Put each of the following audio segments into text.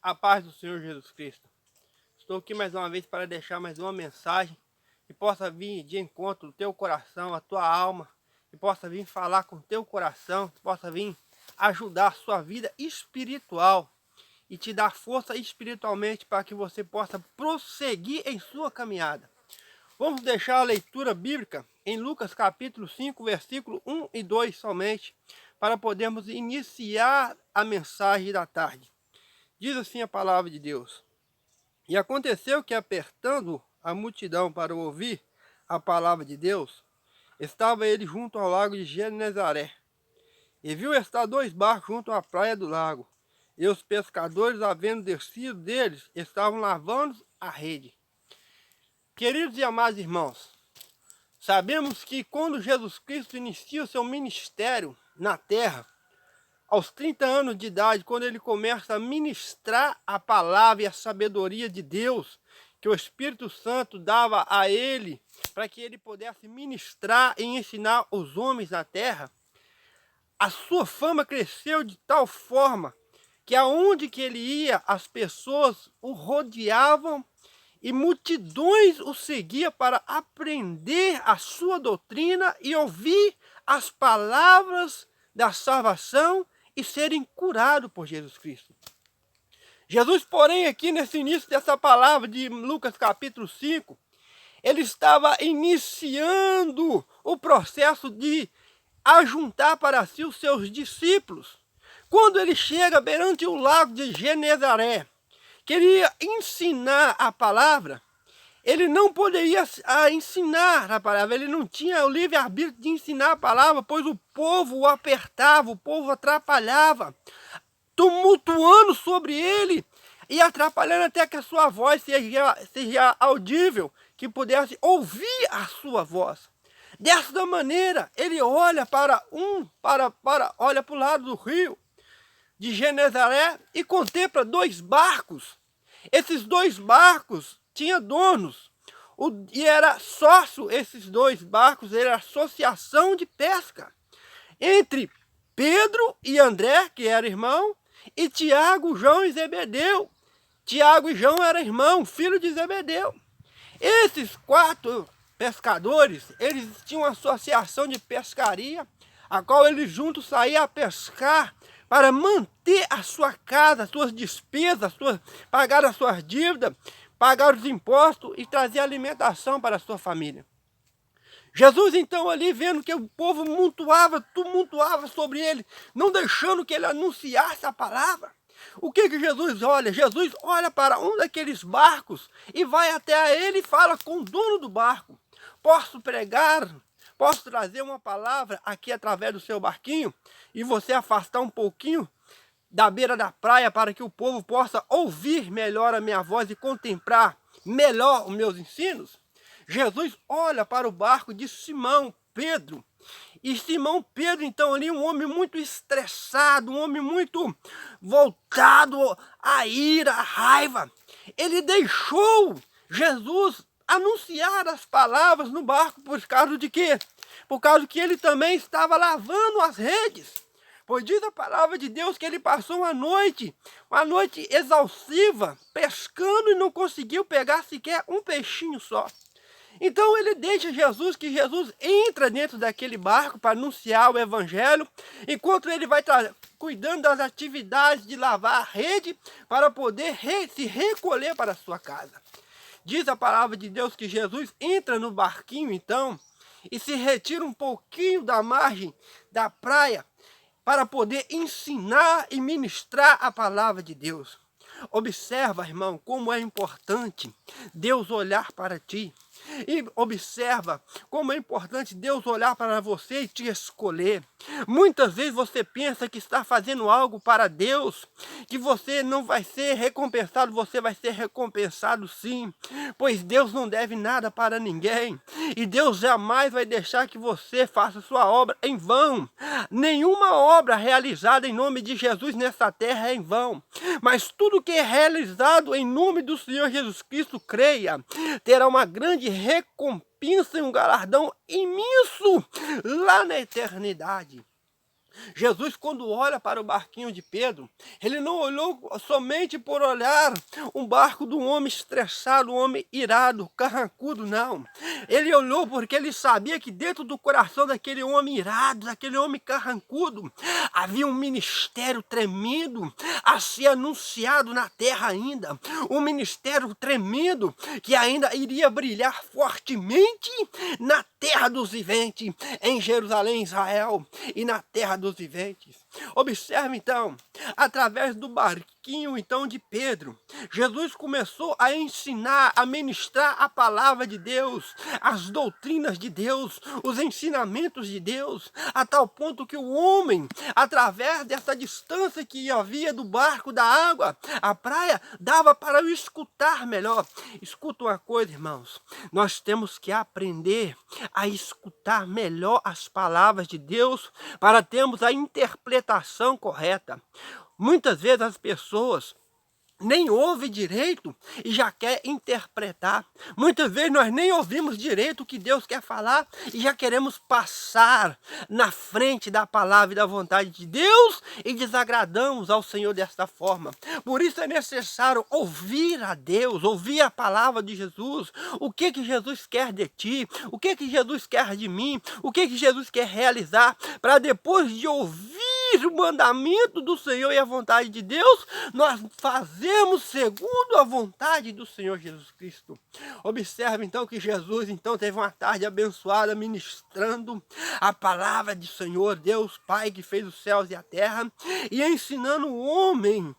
A paz do Senhor Jesus Cristo. Estou aqui mais uma vez para deixar mais uma mensagem que possa vir de encontro do teu coração, a tua alma, que possa vir falar com o teu coração, que possa vir ajudar a sua vida espiritual e te dar força espiritualmente para que você possa prosseguir em sua caminhada. Vamos deixar a leitura bíblica em Lucas capítulo 5, versículo 1 e 2 somente, para podermos iniciar a mensagem da tarde. Diz assim a palavra de Deus: E aconteceu que, apertando a multidão para ouvir a palavra de Deus, estava ele junto ao lago de Genezaré. E viu estar 2 barcos junto à praia do lago, e os pescadores, havendo descido deles, estavam lavando a rede. Queridos e amados irmãos, sabemos que quando Jesus Cristo inicia o seu ministério na terra, aos 30 anos de idade, quando ele começa a ministrar a palavra e a sabedoria de Deus, que o Espírito Santo dava a ele, para que ele pudesse ministrar e ensinar os homens na terra, a sua fama cresceu de tal forma que aonde que ele ia, as pessoas o rodeavam e multidões o seguiam para aprender a sua doutrina e ouvir as palavras da salvação e serem curados por Jesus Cristo. Jesus, porém, aqui nesse início dessa palavra de Lucas capítulo 5, ele estava iniciando o processo de ajuntar para si os seus discípulos. Quando ele chega perante o lago de Genezaré, queria ensinar a palavra, ele não poderia ensinar a palavra, ele não tinha o livre-arbítrio de ensinar a palavra, pois o povo o apertava, o povo atrapalhava, tumultuando sobre ele e atrapalhando até que a sua voz seja audível, que pudesse ouvir a sua voz. Dessa maneira, ele olha olha para o lado do rio de Genezaré e contempla 2 barcos. Esses 2 barcos tinham donos, e era sócio, esses 2 barcos, era associação de pesca, entre Pedro e André, que era irmão, e Tiago, João e Zebedeu. Tiago e João eram irmãos, filho de Zebedeu. Esses 4 pescadores, eles tinham uma associação de pescaria, a qual eles juntos saíam a pescar para manter a sua casa, as suas despesas, pagar as suas dívidas, pagar os impostos e trazer alimentação para a sua família. Jesus, então, ali vendo que o povo tumultuava sobre ele, não deixando que ele anunciasse a palavra. O que Jesus olha? Jesus olha para um daqueles barcos e vai até ele e fala com o dono do barco: posso pregar? Posso trazer uma palavra aqui através do seu barquinho e você afastar um pouquinho da beira da praia para que o povo possa ouvir melhor a minha voz e contemplar melhor os meus ensinos? Jesus olha para o barco de Simão Pedro. E Simão Pedro, então, ali, um homem muito estressado, um homem muito voltado à ira, à raiva. Ele deixou Jesus anunciar as palavras no barco por causa de quê? Por causa que ele também estava lavando as redes. Pois diz a palavra de Deus que ele passou uma noite exaustiva, pescando e não conseguiu pegar sequer um peixinho só. Então ele deixa Jesus, que Jesus entra dentro daquele barco para anunciar o evangelho, enquanto ele vai cuidando das atividades de lavar a rede para poder se recolher para a sua casa. Diz a palavra de Deus que Jesus entra no barquinho então e se retira um pouquinho da margem da praia para poder ensinar e ministrar a palavra de Deus. Observa, irmão, como é importante Deus olhar para ti. E observa como é importante Deus olhar para você e te escolher. Muitas vezes você pensa que está fazendo algo para Deus, que você não vai ser recompensado. Você vai ser recompensado sim, pois Deus não deve nada para ninguém. E Deus jamais vai deixar que você faça sua obra em vão. Nenhuma obra realizada em nome de Jesus nessa terra é em vão. Mas tudo que é realizado em nome do Senhor Jesus Cristo, creia, terá uma grande recompensa e um galardão imenso lá na eternidade. Jesus, quando olha para o barquinho de Pedro, ele não olhou somente por olhar um barco de um homem estressado, um homem irado, carrancudo, não. Ele olhou porque ele sabia que dentro do coração daquele homem irado, daquele homem carrancudo, havia um ministério tremendo a ser anunciado na terra ainda. Um ministério tremendo que ainda iria brilhar fortemente na terra dos viventes, em Jerusalém, Israel, e na terra dos viventes. Observe então, através do barquinho então de Pedro, Jesus começou a ensinar, a ministrar a palavra de Deus, as doutrinas de Deus, os ensinamentos de Deus, a tal ponto que o homem, através dessa distância que havia do barco, da água, a praia, dava para o escutar melhor. Escuta uma coisa, irmãos, nós temos que aprender a escutar melhor as palavras de Deus para termos a interpretação correta. Muitas vezes as pessoas nem ouve direito e já quer interpretar. Muitas vezes nós nem ouvimos direito o que Deus quer falar e já queremos passar na frente da palavra e da vontade de Deus e desagradamos ao Senhor desta forma. Por isso é necessário ouvir a Deus, ouvir a palavra de Jesus, o que Jesus quer de ti, o que Jesus quer de mim, o que Jesus quer realizar, para depois de ouvir o mandamento do Senhor e a vontade de Deus, nós fazemos segundo a vontade do Senhor Jesus Cristo. Observe então que Jesus então teve uma tarde abençoada ministrando a palavra do Senhor, Deus Pai que fez os céus e a terra, e ensinando o homem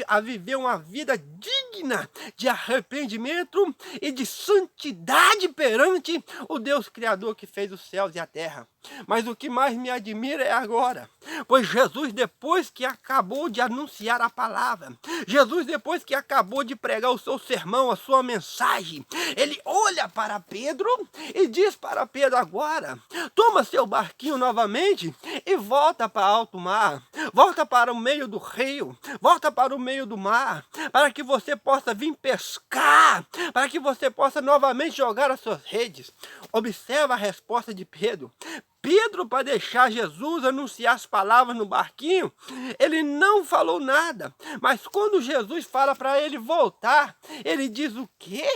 a viver uma vida digna de arrependimento e de santidade perante o Deus Criador que fez os céus e a terra. Mas o que mais me admira é agora, pois Jesus, depois que acabou de anunciar a palavra, Jesus, depois que acabou de pregar o seu sermão, a sua mensagem, ele olha para Pedro e diz para Pedro agora, toma seu barquinho novamente e volta para alto mar, volta para o meio do rio, volta para o meio do mar, para que você possa vir pescar, para que você possa novamente jogar as suas redes. Observa a resposta de Pedro. Pedro, para deixar Jesus anunciar as palavras no barquinho, ele não falou nada. Mas quando Jesus fala para ele voltar, ele diz o quê?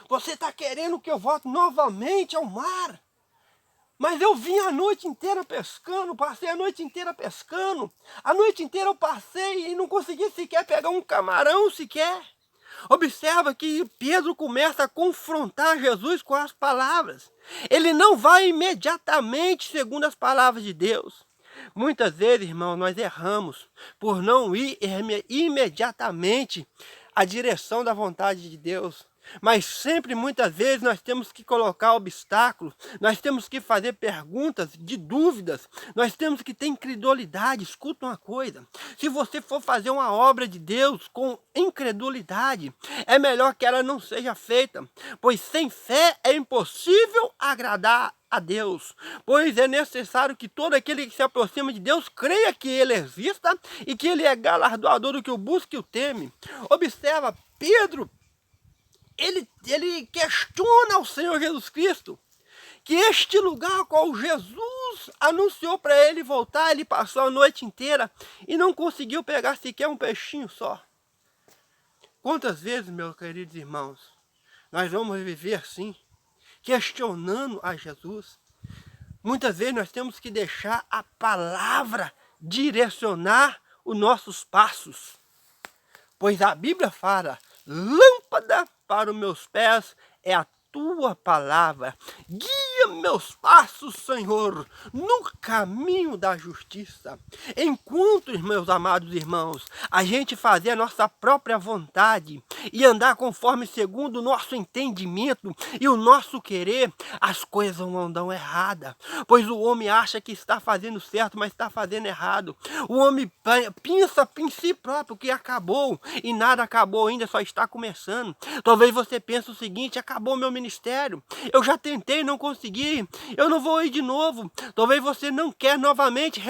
Você está querendo que eu volte novamente ao mar? Mas eu vim a noite inteira pescando, passei a noite inteira pescando. A noite inteira eu passei e não consegui sequer pegar um camarão sequer. Observa que Pedro começa a confrontar Jesus com as palavras. Ele não vai imediatamente segundo as palavras de Deus. Muitas vezes, irmãos, nós erramos por não ir imediatamente à direção da vontade de Deus. Mas sempre, muitas vezes, nós temos que colocar obstáculos, nós temos que fazer perguntas de dúvidas, nós temos que ter incredulidade. Escuta uma coisa, se você for fazer uma obra de Deus com incredulidade, é melhor que ela não seja feita, pois sem fé é impossível agradar a Deus, pois é necessário que todo aquele que se aproxima de Deus creia que Ele exista e que Ele é galardoador do que o busca e o teme. Observa, Pedro, ele questiona ao Senhor Jesus Cristo que este lugar qual Jesus anunciou para ele voltar, ele passou a noite inteira e não conseguiu pegar sequer um peixinho só. Quantas vezes, meus queridos irmãos, nós vamos viver assim, questionando a Jesus? Muitas vezes nós temos que deixar a palavra direcionar os nossos passos, pois a Bíblia fala, lâmpada para os meus pés é a tua palavra. Guia meus passos, Senhor, no caminho da justiça. Enquanto, meus amados irmãos, a gente fazer a nossa própria vontade e andar conforme segundo o nosso entendimento e o nosso querer, as coisas vão andar erradas. Pois o homem acha que está fazendo certo, mas está fazendo errado. O homem pensa em si próprio que acabou e nada acabou ainda, só está começando. Talvez você pense o seguinte, acabou meu ministério, eu já tentei, não consegui, eu não vou ir de novo. Talvez você não quer novamente,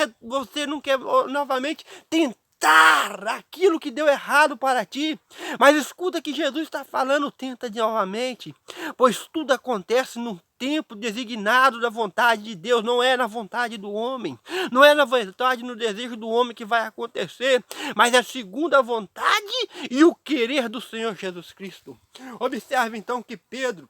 tentar aquilo que deu errado para ti. Mas escuta que Jesus está falando, tenta novamente, pois tudo acontece num tempo designado da vontade de Deus, não é na vontade do homem, não é na vontade, no desejo do homem que vai acontecer, mas é segundo a vontade e o querer do Senhor Jesus Cristo. Observe então que Pedro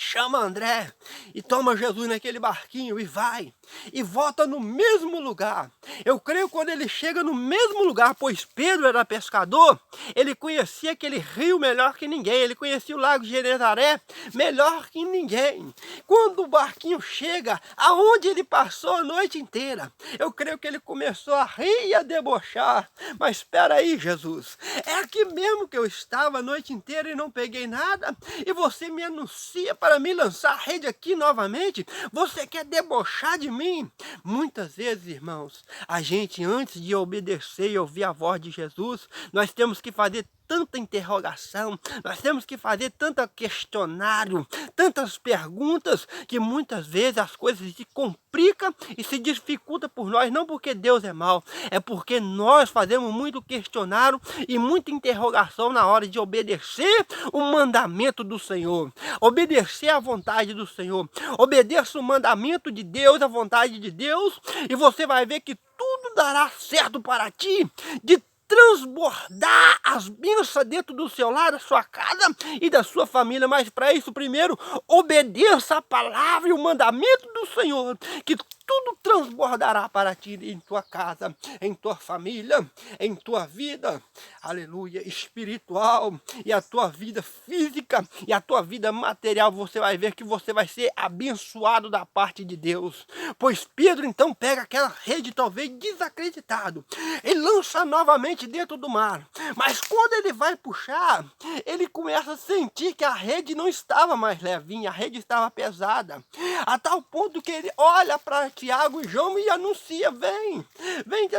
chama André e toma Jesus naquele barquinho e vai. E volta no mesmo lugar. Eu creio quando ele chega no mesmo lugar, pois Pedro era pescador, ele conhecia aquele rio melhor que ninguém. Ele conhecia o lago de Genezaré melhor que ninguém. Quando o barquinho chega, aonde ele passou a noite inteira, eu creio que ele começou a rir e a debochar. Mas espera aí, Jesus, é aqui mesmo que eu estava a noite inteira e não peguei nada? E você me anuncia para me lançar a rede aqui novamente? Você quer debochar de mim? Muitas vezes, irmãos, a gente, antes de obedecer e ouvir a voz de Jesus, nós temos que fazer tanta interrogação, nós temos que fazer tanto questionário, tantas perguntas, que muitas vezes as coisas se complicam e se dificultam por nós, não porque Deus é mau, é porque nós fazemos muito questionário e muita interrogação na hora de obedecer o mandamento do Senhor, obedecer a vontade do Senhor. Obedeça o mandamento de Deus, a vontade de Deus, e você vai ver que tudo dará certo para ti, de transbordar as bênçãos dentro do seu lar, da sua casa e da sua família. Mas para isso, primeiro, obedeça a palavra e o mandamento do Senhor, que tudo transbordará para ti em tua casa, em tua família, em tua vida, aleluia, espiritual, e a tua vida física e a tua vida material. Você vai ver que você vai ser abençoado da parte de Deus. Pois Pedro então pega aquela rede talvez desacreditado e lança novamente dentro do mar. Mas quando ele vai puxar, ele começa a sentir que a rede não estava mais levinha, a rede estava pesada, a tal ponto que ele olha para Tiago e João e anuncia: vem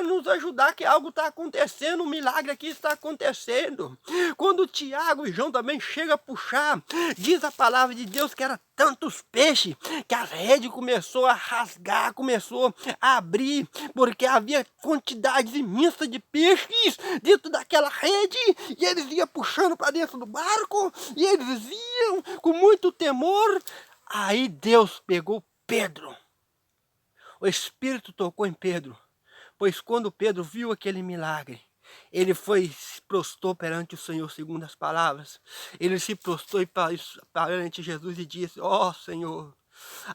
nos ajudar, que algo está acontecendo, um milagre aqui está acontecendo. Quando Tiago e João também chegam a puxar, diz a palavra de Deus que era tantos peixes que a rede começou a rasgar, começou a abrir, porque havia quantidades imensas de peixes dentro daquela rede, e eles iam puxando para dentro do barco, e eles iam com muito temor. Aí Deus pegou Pedro. O Espírito tocou em Pedro, pois quando Pedro viu aquele milagre, ele se prostrou perante o Senhor, segundo as palavras. Ele se prostrou perante Jesus e disse: ó Senhor,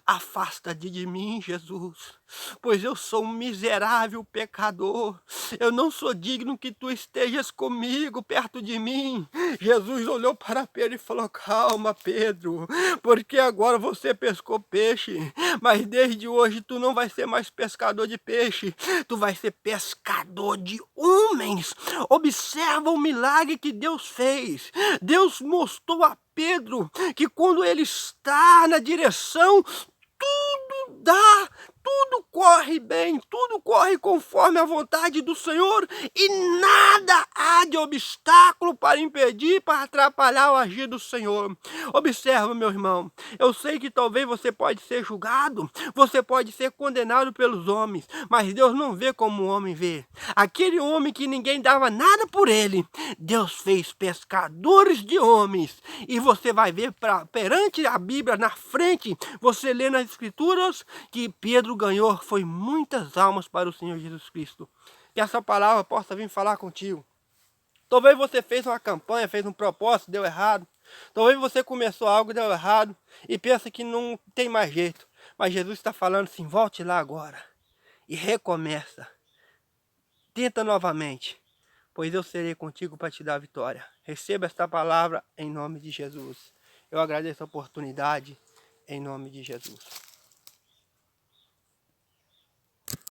afasta-te de mim, Jesus, pois eu sou um miserável pecador. Eu não sou digno que tu estejas comigo, perto de mim. Jesus olhou para Pedro e falou: calma, Pedro, porque agora você pescou peixe, mas desde hoje tu não vai ser mais pescador de peixe, tu vai ser pescador de homens. Observa o milagre que Deus fez. Deus mostrou a Pedro que quando ele está na direção, tudo dá, tudo corre bem, tudo corre conforme a vontade do Senhor, e nada há de obstáculo para impedir, para atrapalhar o agir do Senhor. Observa, meu irmão, eu sei que talvez você pode ser julgado, você pode ser condenado pelos homens, mas Deus não vê como o homem vê. Aquele homem que ninguém dava nada por ele, Deus fez pescadores de homens, e você vai ver perante a Bíblia, na frente, você lê nas Escrituras, que Pedro ganhou foi muitas almas para o Senhor Jesus Cristo. Que essa palavra possa vir falar contigo. Talvez você fez uma campanha, fez um propósito, deu errado. Talvez você começou algo, deu errado, e pensa que não tem mais jeito. Mas Jesus está falando assim: volte lá agora e recomeça. Tenta novamente, pois eu serei contigo para te dar a vitória. Receba esta palavra em nome de Jesus. Eu agradeço a oportunidade em nome de Jesus.